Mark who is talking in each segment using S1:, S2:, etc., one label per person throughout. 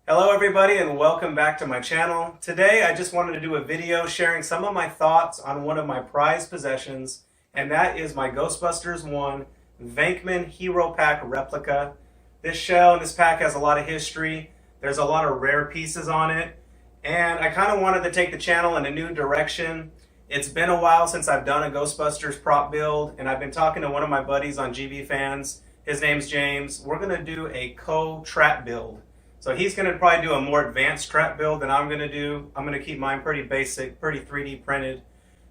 S1: Hello everybody and welcome back to my channel. Today I just wanted to do a video sharing some of my thoughts on one of my prized possessions, and that is my Ghostbusters 1 Venkman Hero Pack replica. This shell and this pack has a lot of history. There's a lot of rare pieces on it, and I kind of wanted to take the channel in a new direction. It's been a while since I've done a Ghostbusters prop build, and I've been talking to one of my buddies on GBFans. His name's James. We're going to do a co-trap build. So he's going to probably do a more advanced trap build than I'm going to do. I'm going to keep mine pretty basic, pretty 3D printed.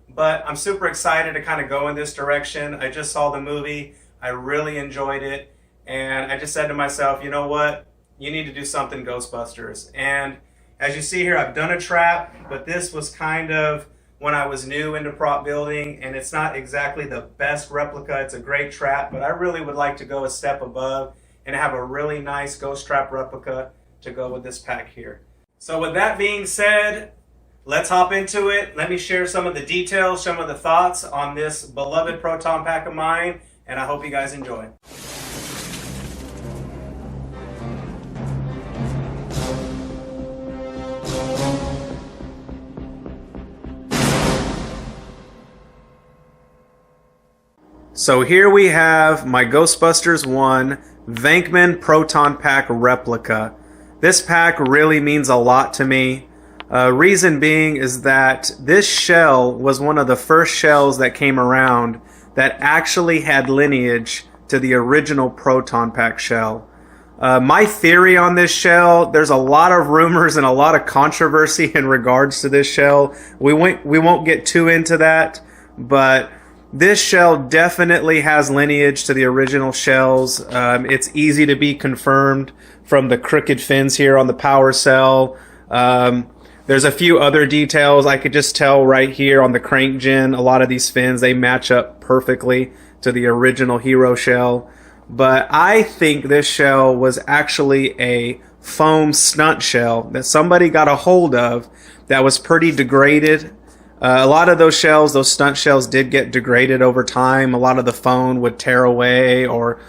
S1: But I'm super excited to kind of go in this direction. I just saw the movie. I really enjoyed it. And I just said to myself, you know what? You need to do something Ghostbusters. And as you see here, I've done a trap, but this was kind of when I was new into prop building. And it's not exactly the best replica. It's a great trap, but I really would like to go a step above and have a really nice ghost trap replica to go with this pack here. So with that being said, let's hop into it. Let me share some of the details, some of the thoughts on this beloved Proton pack of mine, and I hope you guys enjoy. So here we have my Ghostbusters 1 Venkman Proton Pack replica. This pack really means a lot to me. Reason being is that this shell was one of the first shells that came around that actually had lineage to the original Proton Pack shell. My theory on this shell, there's a lot of rumors and a lot of controversy in regards to this shell. We won't get too into that, but this shell definitely has lineage to the original shells. It's easy to be confirmed from the crooked fins here on the power cell. There's a few other details I could just tell right here on the crank gen. A lot of these fins, they match up perfectly to the original Hero shell. But I think this shell was actually a foam stunt shell that somebody got a hold of that was pretty degraded. A lot of those shells, those stunt shells, did get degraded over time. A lot of the foam would tear away or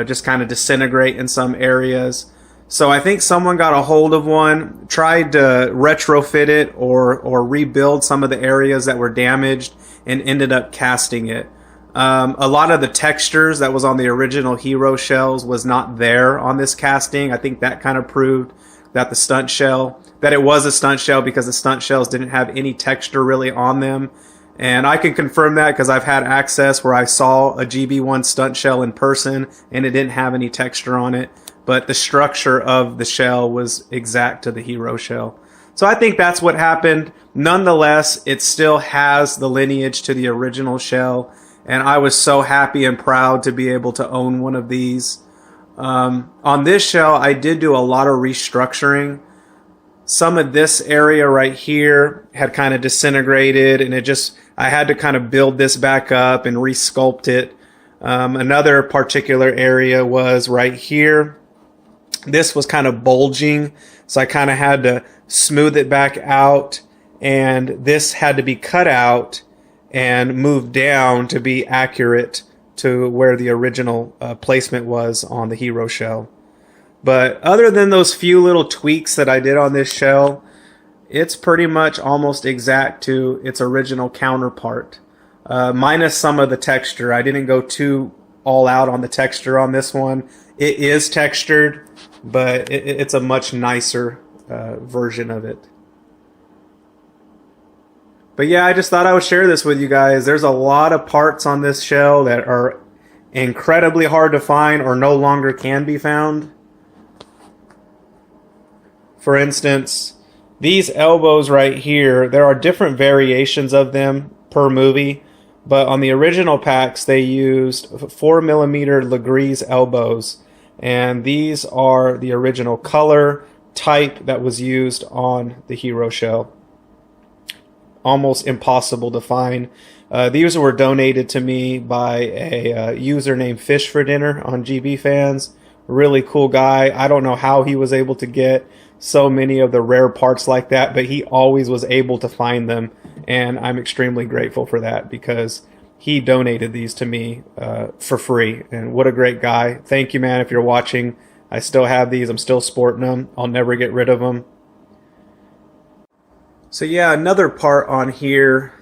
S1: just kind of disintegrate in some areas. So I think someone got a hold of one, tried to retrofit it or rebuild some of the areas that were damaged, and ended up casting it. A lot of the textures that was on the original Hero shells was not there on this casting. I think that kind of proved that the stunt shell, that it was a stunt shell, because the stunt shells didn't have any texture really on them. And I can confirm that because I've had access where I saw a GB1 stunt shell in person and it didn't have any texture on it. But the structure of the shell was exact to the Hero shell. So I think that's what happened. Nonetheless, it still has the lineage to the original shell. And I was so happy and proud to be able to own one of these. On this shell, I did do a lot of restructuring. Some of this area right here had kind of disintegrated, and I had to kind of build this back up and resculpt it. Another particular area was right here. This was kind of bulging, so I kind of had to smooth it back out, and this had to be cut out and moved down to be accurate to where the original placement was on the Hero shell. But other than those few little tweaks that I did on this shell, it's pretty much almost exact to its original counterpart. Minus some of the texture. I didn't go too all out on the texture on this one. It is textured, but it's a much nicer version of it. But yeah, I just thought I would share this with you guys. There's a lot of parts on this shell that are incredibly hard to find or no longer can be found. For instance, these elbows right here, there are different variations of them per movie, but on the original packs they used 4mm Legree's elbows, and these are the original color type that was used on the Hero shell. Almost impossible to find. These were donated to me by a user named Fish for Dinner on GBFans. Really cool guy. I don't know how he was able to get so many of the rare parts like that, but he always was able to find them, and I'm extremely grateful for that because he donated these to me for free. And what a great guy. Thank you, man, if you're watching. I still have these. I'm still sporting them. I'll never get rid of them. So yeah, another part on here.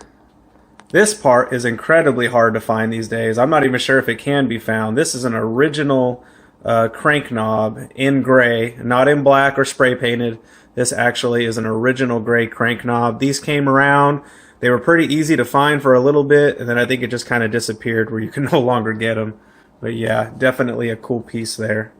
S1: This part is incredibly hard to find these days. I'm not even sure if it can be found. This is an original crank knob in gray, not in black or spray painted. This actually is an original gray crank knob. These came around. They were pretty easy to find for a little bit, and then I think it just kind of disappeared where you can no longer get them. But yeah, definitely a cool piece there.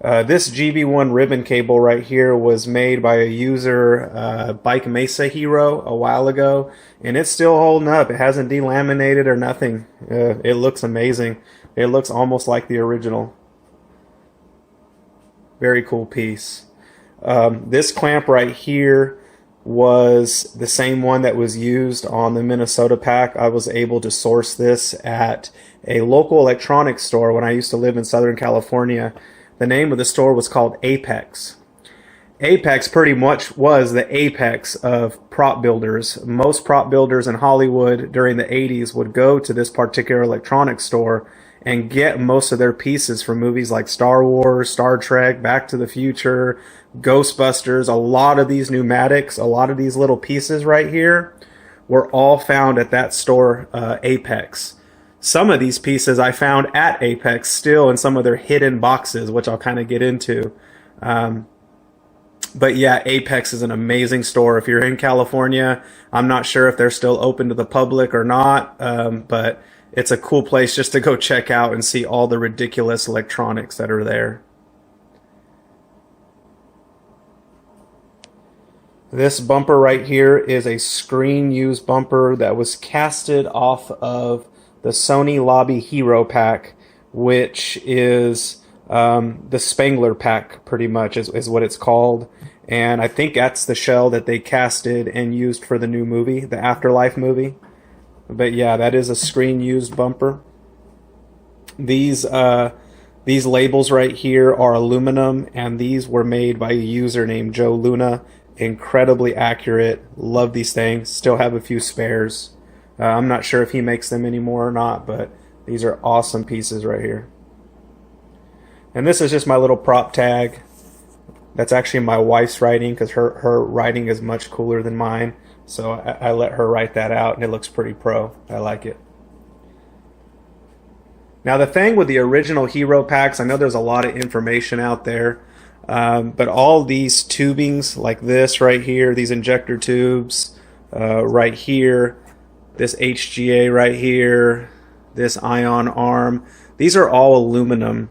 S1: This GB1 ribbon cable right here was made by a user, Bike Mesa Hero, a while ago, and it's still holding up. It hasn't delaminated or nothing. It looks amazing. It looks almost like the original. Very cool piece. This clamp right here was the same one that was used on the Minnesota pack. I was able to source this at a local electronics store when I used to live in Southern California. The name of the store was called Apex. Apex pretty much was the apex of prop builders. Most prop builders in Hollywood during the 80s would go to this particular electronics store and get most of their pieces from movies like Star Wars, Star Trek, Back to the Future, Ghostbusters. A lot of these pneumatics, a lot of these little pieces right here were all found at that store, Apex. Some of these pieces I found at Apex still in some of their hidden boxes, which I'll kind of get into. But yeah, Apex is an amazing store. If you're in California, I'm not sure if they're still open to the public or not, but it's a cool place just to go check out and see all the ridiculous electronics that are there. This bumper right here is a screen used bumper that was casted off of the Sony Lobby Hero pack, which is the Spangler pack, pretty much is what it's called. And I think that's the shell that they casted and used for the new movie, the Afterlife movie. But yeah, that is a screen used bumper. These labels right here are aluminum, and these were made by a user named Joe Luna. Incredibly accurate. Love these things. Still have a few spares. I'm not sure if he makes them anymore or not, but these are awesome pieces right here. And this is just my little prop tag. That's actually my wife's writing, because her writing is much cooler than mine. So I let her write that out, and it looks pretty pro. I like it. Now the thing with the original Hero packs, I know there's a lot of information out there, but all these tubings like this right here, these injector tubes right here, this HGA right here, this ion arm, these are all aluminum.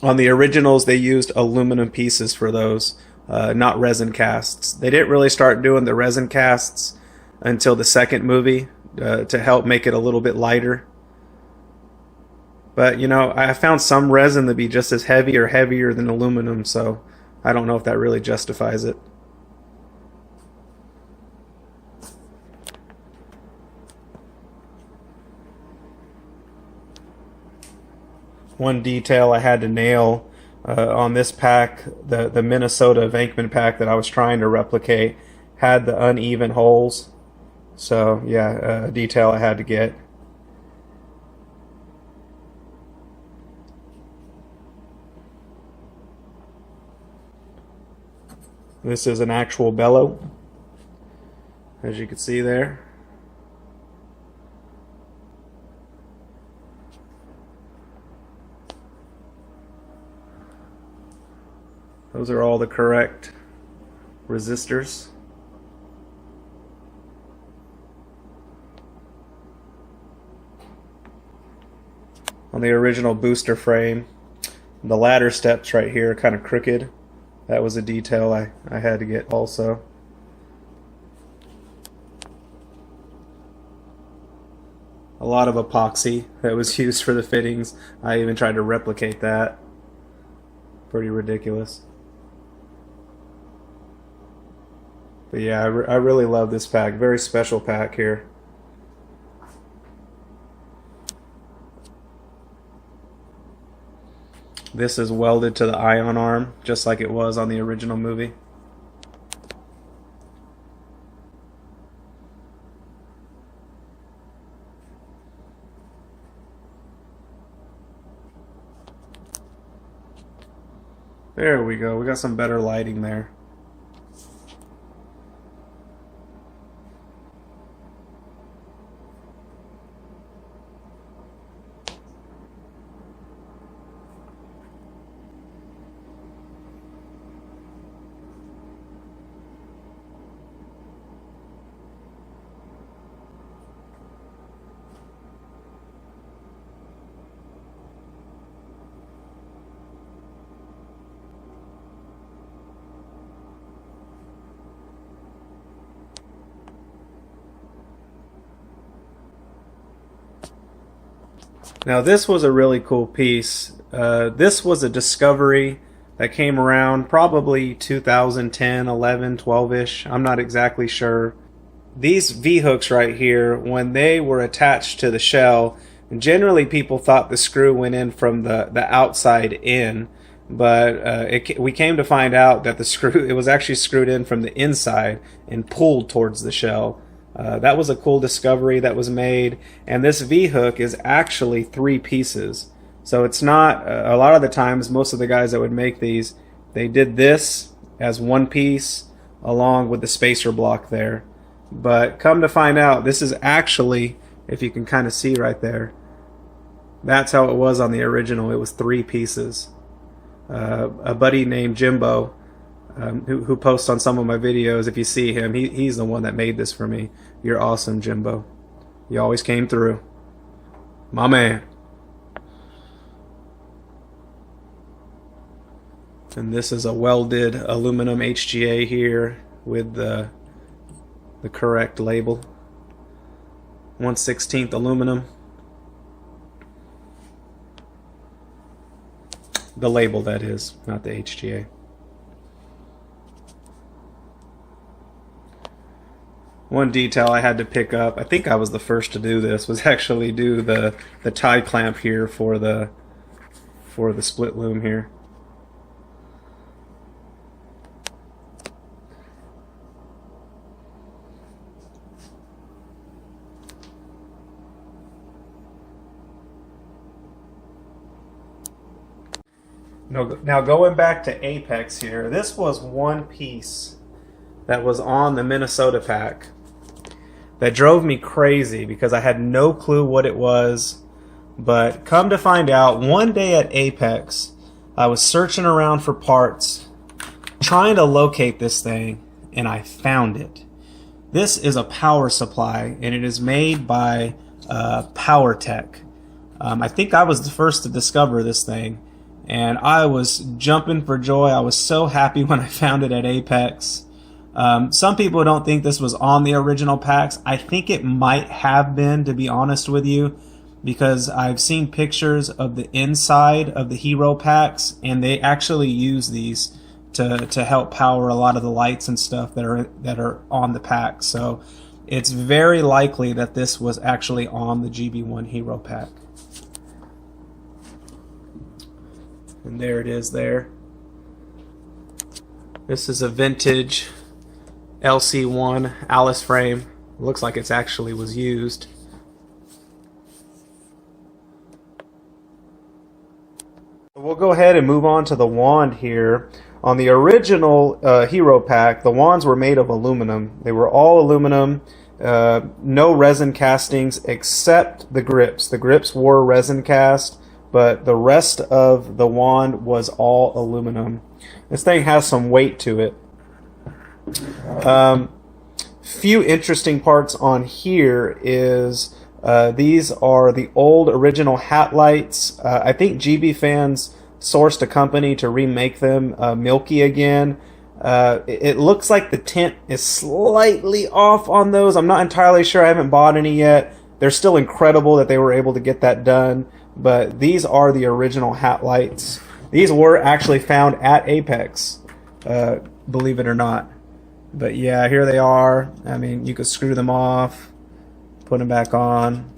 S1: On the originals, they used aluminum pieces for those, not resin casts. They didn't really start doing the resin casts until the second movie to help make it a little bit lighter. But, you know, I found some resin to be just as heavy or heavier than aluminum, so I don't know if that really justifies it. One detail I had to nail on this pack, the Minnesota Venkman pack that I was trying to replicate, had the uneven holes. So yeah, a detail I had to get. This is an actual bellow, as you can see there. Those are all the correct resistors. On the original booster frame, the ladder steps right here are kind of crooked. That was a detail I had to get also. A lot of epoxy that was used for the fittings. I even tried to replicate that. Pretty ridiculous. But yeah, I really love this pack. Very special pack here. This is welded to the ion arm, just like it was on the original movie. There we go. We got some better lighting there. Now this was a really cool piece. This was a discovery that came around probably 2010, 11, 12-ish. I'm not exactly sure. These V-hooks right here, when they were attached to the shell, generally people thought the screw went in from the outside in, but we came to find out that it was actually screwed in from the inside and pulled towards the shell. That was a cool discovery that was made, and this V-hook is actually 3 pieces. So it's not, a lot of the times, most of the guys that would make these, they did this as 1 piece along with the spacer block there. But come to find out, this is actually, if you can kind of see right there, that's how it was on the original. It was 3 pieces. A buddy named Jimbo, who posts on some of my videos, if you see him, he's the one that made this for me. You're awesome, Jimbo. You always came through. My man. And this is a welded aluminum HGA here with the correct label. 1/16 aluminum. The label, that is, not the HGA. One detail I had to pick up, I think I was the first to do this, was actually do the tie clamp here for the split loom here. Now going back to Apex here, this was 1 piece that was on the Minnesota pack that drove me crazy because I had no clue what it was. But come to find out, one day at Apex, I was searching around for parts, trying to locate this thing, and I found it. This is a power supply, and it is made by PowerTech. I think I was the first to discover this thing, and I was jumping for joy. I was so happy when I found it at Apex. Some people don't think this was on the original packs. I think it might have been, to be honest with you, because I've seen pictures of the inside of the Hero packs, and they actually use these to help power a lot of the lights and stuff that are on the pack. So it's very likely that this was actually on the GB1 Hero pack. And there it is there. This is a vintage LC1 Alice frame. Looks like it's actually was used. We'll go ahead and move on to the wand here. On the original Hero pack, the wands were made of aluminum. They were all aluminum, no resin castings except the grips. The grips were resin cast, but the rest of the wand was all aluminum. This thing has some weight to it. Few interesting parts on here is these are the old original hat lights. I think GBFans sourced a company to remake them milky again. It looks like the tint is slightly off on those. I'm not entirely sure. I haven't bought any yet. They're still incredible that they were able to get that done. But these are the original hat lights. These were actually found at Apex, believe it or not. But yeah, here they are. I mean, you could screw them off, put them back on.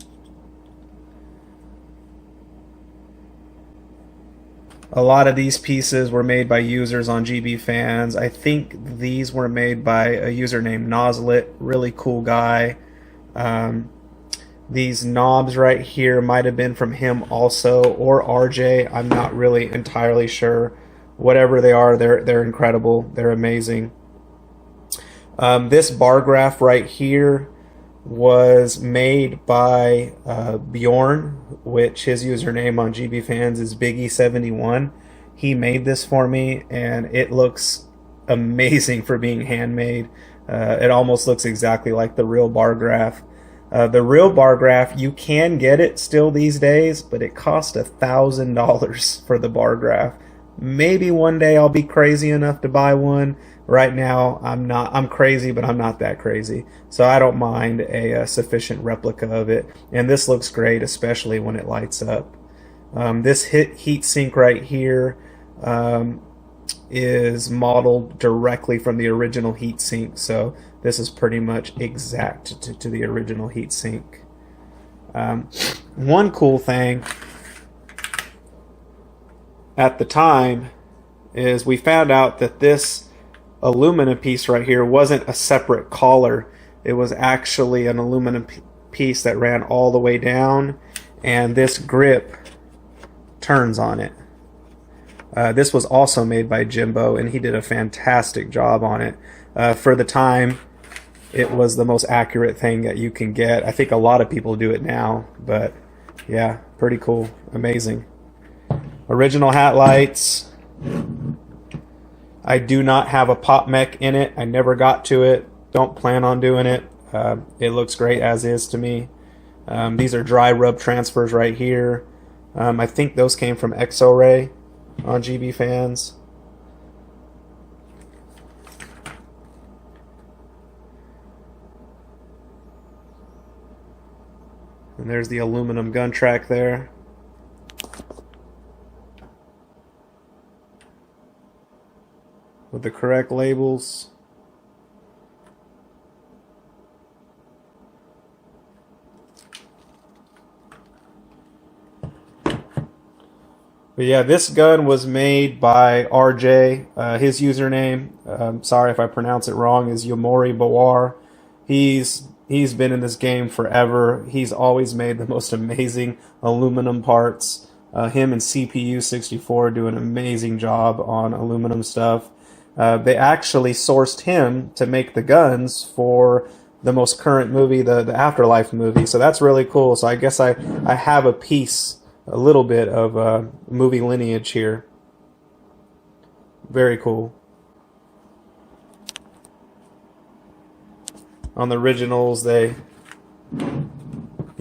S1: A lot of these pieces were made by users on GBFans. I think these were made by a user named Noslet, really cool guy. These knobs right here might have been from him also, or RJ. I'm not really entirely sure whatever they are, they're incredible. They're amazing. This bar graph right here was made by Bjorn, which his username on GBFans is Biggie71. He made this for me, and it looks amazing for being handmade. It almost looks exactly like the real bar graph. The real bar graph, you can get it still these days, but it cost $1,000 for the bar graph. Maybe one day I'll be crazy enough to buy one. Right now, I'm not. I'm crazy, but I'm not that crazy. So I don't mind a sufficient replica of it. And this looks great, especially when it lights up. This heat sink right here is modeled directly from the original heat sink. So this is pretty much exact to the original heat sink. One cool thing at the time is we found out that this aluminum piece right here wasn't a separate collar. It was actually an aluminum piece that ran all the way down, and this grip turns on it. This was also made by Jimbo, and he did a fantastic job on it. For the time, it was the most accurate thing that you can get. I think a lot of people do it now, but yeah, pretty cool. Amazing. Original hat lights. I do not have a pop mech in it. I never got to it. Don't plan on doing it. It looks great as is to me. These are dry rub transfers right here. I think those came from X-Ray on GBFans. And there's the aluminum gun track there. With the correct labels. But yeah, this gun was made by RJ. His username, sorry if I pronounce it wrong, is Yomori Bawar. He's been in this game forever. He's always made the most amazing aluminum parts. Him and CPU64 do an amazing job on aluminum stuff. They actually sourced him to make the guns for the most current movie, the Afterlife movie. So that's really cool. So I guess I have a piece, a little bit of movie lineage here. Very cool. On the originals, you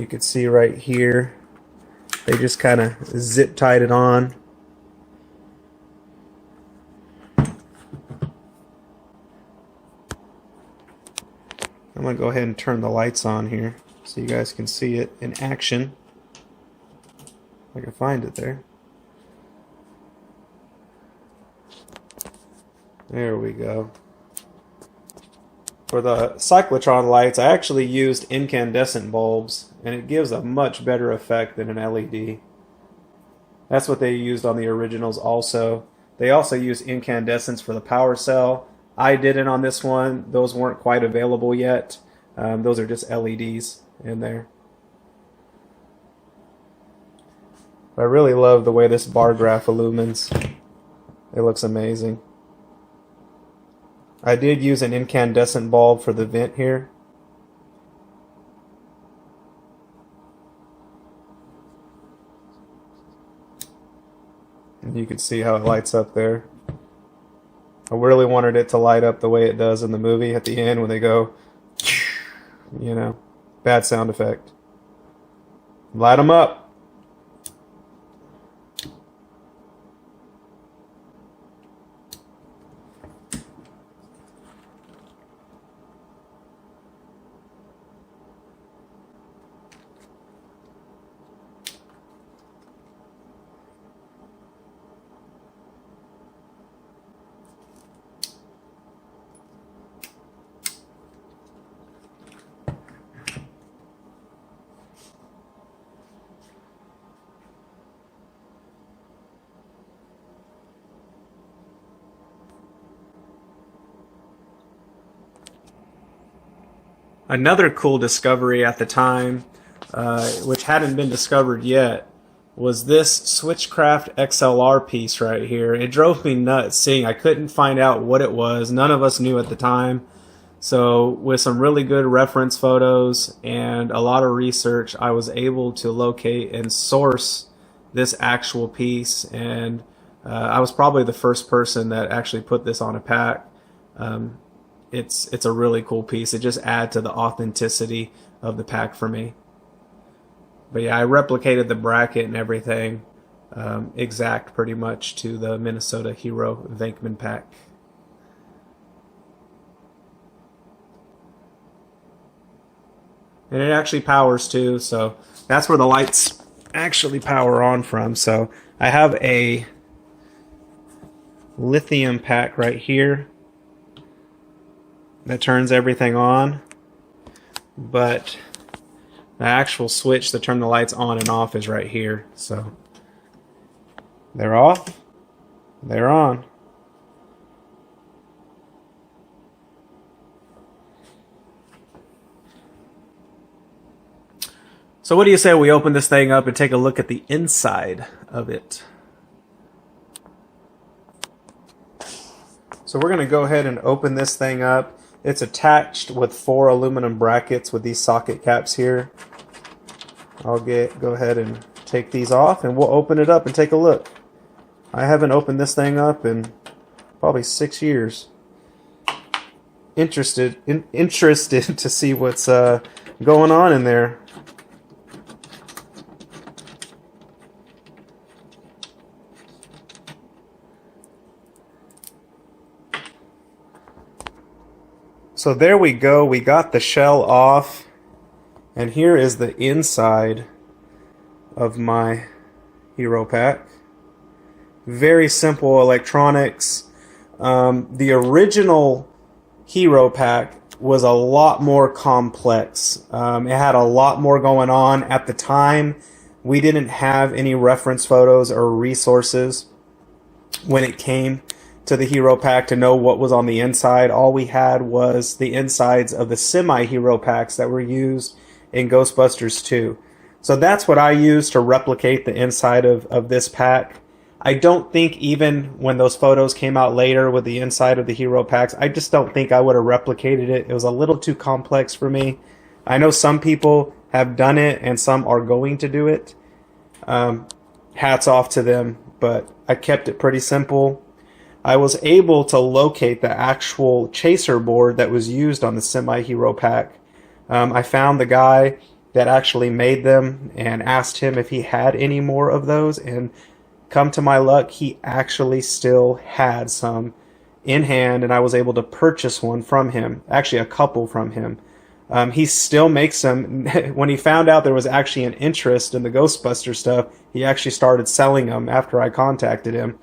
S1: could see right here, they just kind of zip tied it on. I'm going to go ahead and turn the lights on here so you guys can see it in action. If I can find it there. There we go. For the cyclotron lights, I actually used incandescent bulbs, and it gives a much better effect than an LED. That's what they used on the originals also. They also used incandescents for the power cell. I didn't on this one. Those weren't quite available yet. Those are just LEDs in there. I really love the way this bar graph illumines. It looks amazing. I did use an incandescent bulb for the vent here. And you can see how it lights up there. I really wanted it to light up the way it does in the movie at the end when they go, you know, bad sound effect. Light them up. Another cool discovery at the time, which hadn't been discovered yet, was this Switchcraft XLR piece right here. It drove me nuts seeing I couldn't find out what it was. None of us knew at the time. So with some really good reference photos and a lot of research, I was able to locate and source this actual piece, and I was probably the first person that actually put this on a pack. It's a really cool piece. It just adds to the authenticity of the pack for me. But yeah, I replicated the bracket and everything exact pretty much to the Minnesota Hero Venkman pack. And it actually powers too, so that's where the lights actually power on from. So I have a lithium pack right here that turns everything on, but the actual switch to turn the lights on and off is right here. So they're off, they're on. So what do you say we open this thing up and take a look at the inside of it? So we're going to go ahead and open this thing up. It's attached with 4 aluminum brackets with these socket caps here. I'll go ahead and take these off and we'll open it up and take a look. I haven't opened this thing up in probably 6 years. Interested to see what's going on in there. So there we go, we got the shell off, and here is the inside of my Hero pack. Very simple electronics. The original Hero pack was a lot more complex. It had a lot more going on. At the time, we didn't have any reference photos or resources when it came to the Hero pack to know what was on the inside. All we had was the insides of the semi-Hero packs that were used in Ghostbusters 2. So that's what I used to replicate the inside of this pack. I don't think even when those photos came out later with the inside of the Hero packs, I just don't think I would have replicated it. It was a little too complex for me. I know some people have done it and some are going to do it. Hats off to them, but I kept it pretty simple. I was able to locate the actual chaser board that was used on the semi-Hero pack. I found the guy that actually made them and asked him if he had any more of those, and come to my luck, he actually still had some in hand, and I was able to purchase one from him, actually a couple from him. He still makes them. When he found out there was actually an interest in the Ghostbuster stuff, he actually started selling them after I contacted him.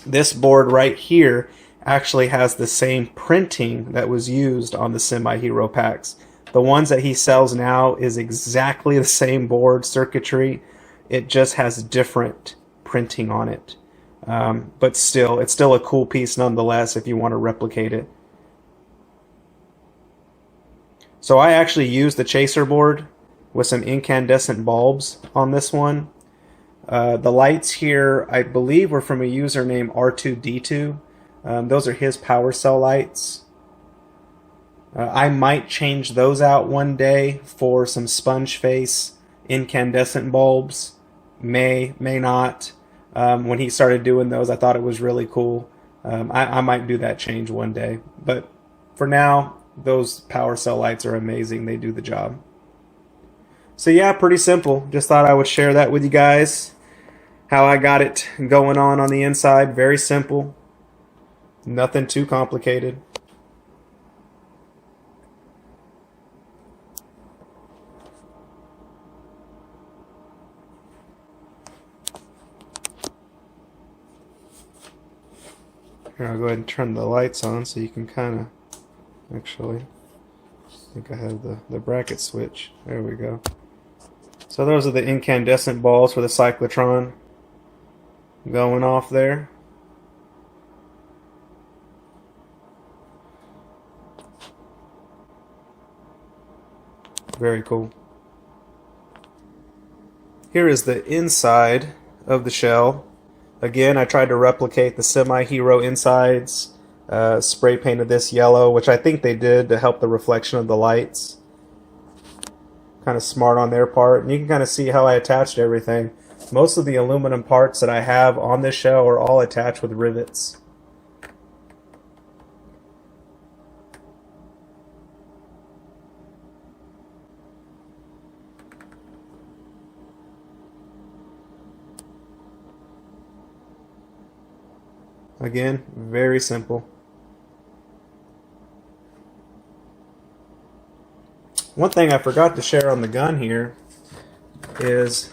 S1: This board right here actually has the same printing that was used on the semi-Hero packs. The ones that he sells now is exactly the same board circuitry. It just has different printing on it. But still, it's still a cool piece nonetheless if you want to replicate it. So I actually used the chaser board with some incandescent bulbs on this one. The lights here, I believe, were from a user named R2D2. Those are his power cell lights. I might change those out one day for some sponge face incandescent bulbs. May not. When he started doing those, I thought it was really cool. I might do that change one day. But for now, those power cell lights are amazing. They do the job. So yeah, pretty simple. Just thought I would share that with you guys. How I got it going on the inside. Very simple. Nothing too complicated. Here, I'll go ahead and turn the lights on so you can kind of, actually, I think I have the bracket switch. There we go. So those are the incandescent balls for the cyclotron going off there. Very cool. Here is the inside of the shell. Again, I tried to replicate the semi-hero insides. Spray painted this yellow, which I think they did to help the reflection of the lights. Kind of smart on their part. And you can kind of see how I attached everything. Most of the aluminum parts that I have on this shell are all attached with rivets. Again, very simple. One thing I forgot to share on the gun here is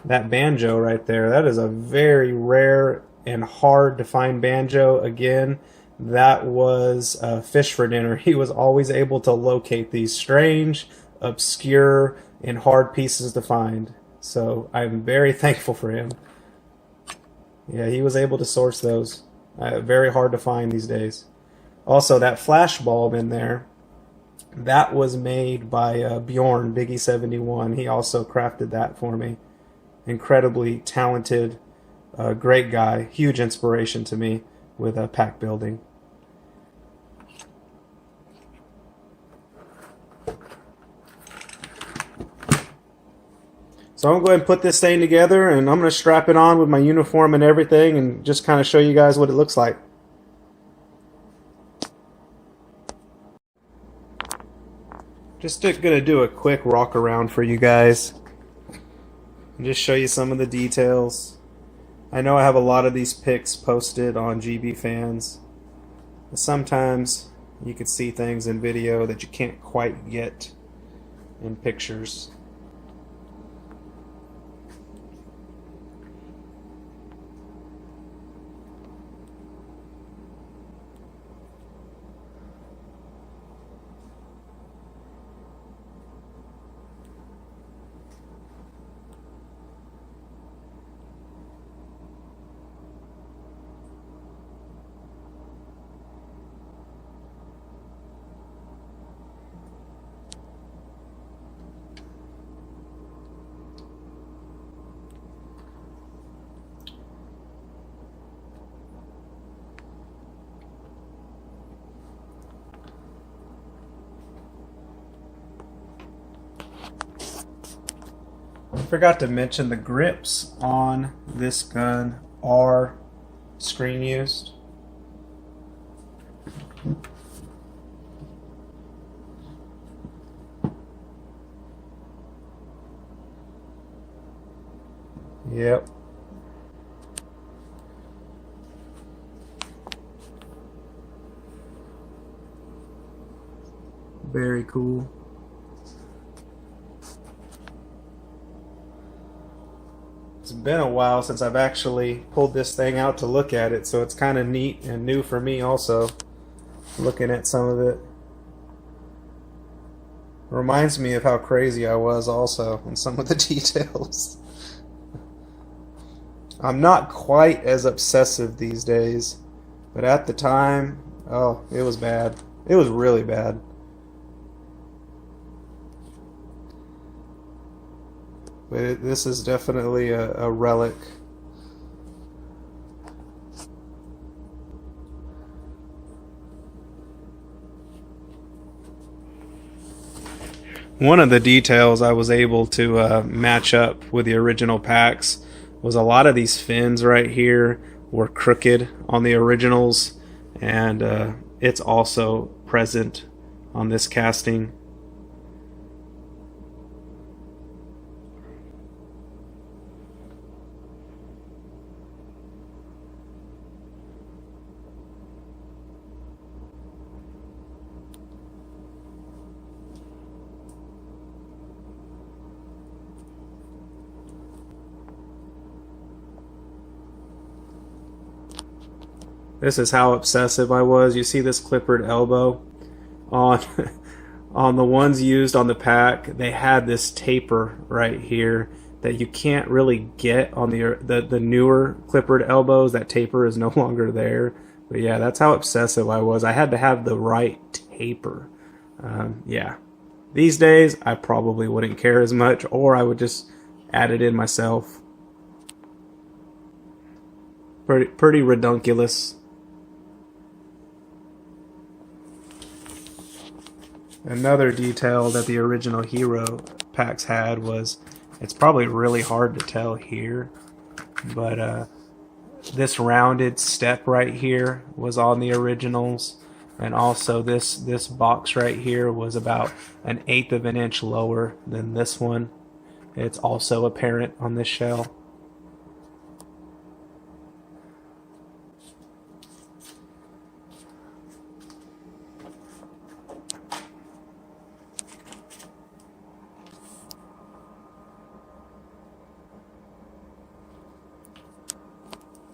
S1: that banjo right there. That is a very rare and hard to find banjo. Again, that was Fish for Dinner. He was always able to locate these strange, obscure, and hard pieces to find. So I'm very thankful for him. Yeah, he was able to source those. Very hard to find these days. Also, that flash bulb in there, that was made by Bjorn, Biggie71. He also crafted that for me. Incredibly talented, great guy. Huge inspiration to me with pack building. So I'm going to go ahead and put this thing together, and I'm going to strap it on with my uniform and everything and just kind of show you guys what it looks like. Just going to do a quick walk around for you guys and just show you some of the details. I know I have a lot of these pics posted on GBFans. Sometimes you can see things in video that you can't quite get in pictures. I forgot to mention the grips on this gun are screen used. Yep. Very cool. It's been a while since I've actually pulled this thing out to look at it, so it's kind of neat and new for me also, looking at some of it. Reminds me of how crazy I was also in some of the details. I'm not quite as obsessive these days, but at the time, oh, it was bad. It was really bad. But this is definitely a relic. One of the details I was able to match up with the original packs was a lot of these fins right here were crooked on the originals, and it's also present on this casting. This is how obsessive I was. You see this clippered elbow on on the ones used on the pack. They had this taper right here that you can't really get on the newer clippered elbows. That taper is no longer there. But yeah, that's how obsessive I was. I had to have the right taper. Yeah. These days, I probably wouldn't care as much, or I would just added in myself. Pretty redunculous. Another detail that the original Hero packs had was, it's probably really hard to tell here, but this rounded step right here was on the originals, and also this box right here was about 1/8 of an inch lower than this one. It's also apparent on this shell.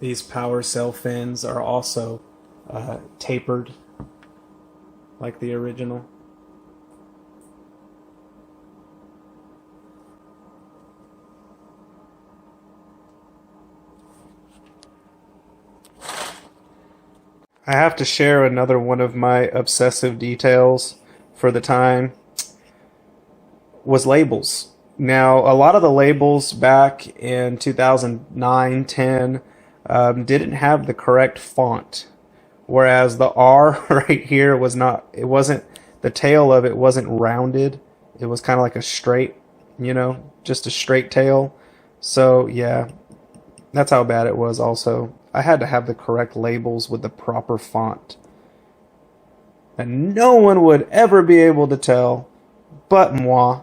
S1: These power cell fins are also tapered like the original. I have to share another one of my obsessive details for the time was labels. Now, a lot of the labels back in 2009, 10 didn't have the correct font, whereas the R right here was not. It wasn't, the tail of it wasn't rounded. It was kind of like a straight, you know, just a straight tail. So yeah, that's how bad it was. Also, I had to have the correct labels with the proper font, and no one would ever be able to tell but moi,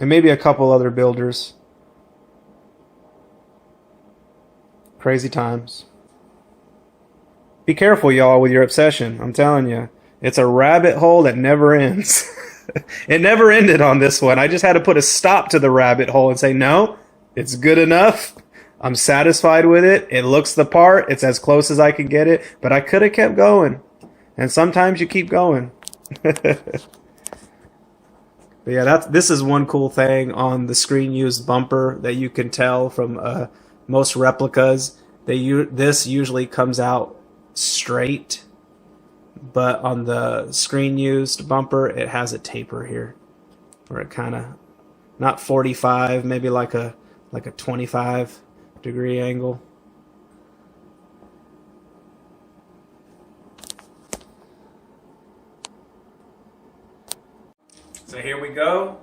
S1: and maybe a couple other builders. Crazy times. Be careful, y'all, with your obsession. I'm telling you, it's a rabbit hole that never ends. It never ended on this one. I just had to put a stop to the rabbit hole and say, no, it's good enough. I'm satisfied with it. It looks the part. It's as close as I can get it. But I could have kept going. And sometimes you keep going. But yeah, this is one cool thing on the screen used bumper that you can tell from most replicas. This usually comes out straight, but on the screen used bumper it has a taper here where it kind of, not 45, maybe like a 25-degree angle. So here we go.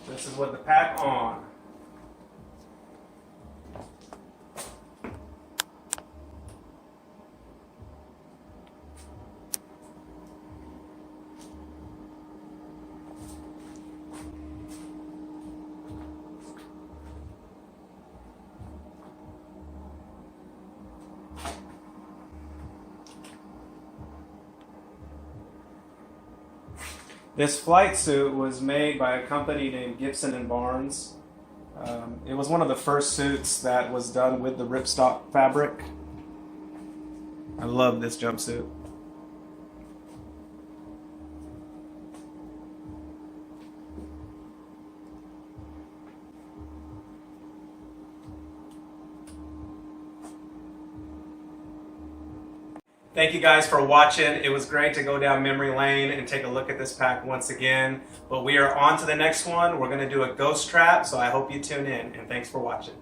S1: This is what the pack on. This flight suit was made by a company named Gibson & Barnes. It was one of the first suits that was done with the ripstop fabric. I love this jumpsuit. Thank you guys for watching. It was great to go down memory lane and take a look at this pack once again. But we are on to the next one. We're going to do a ghost trap, so I hope you tune in. And thanks for watching.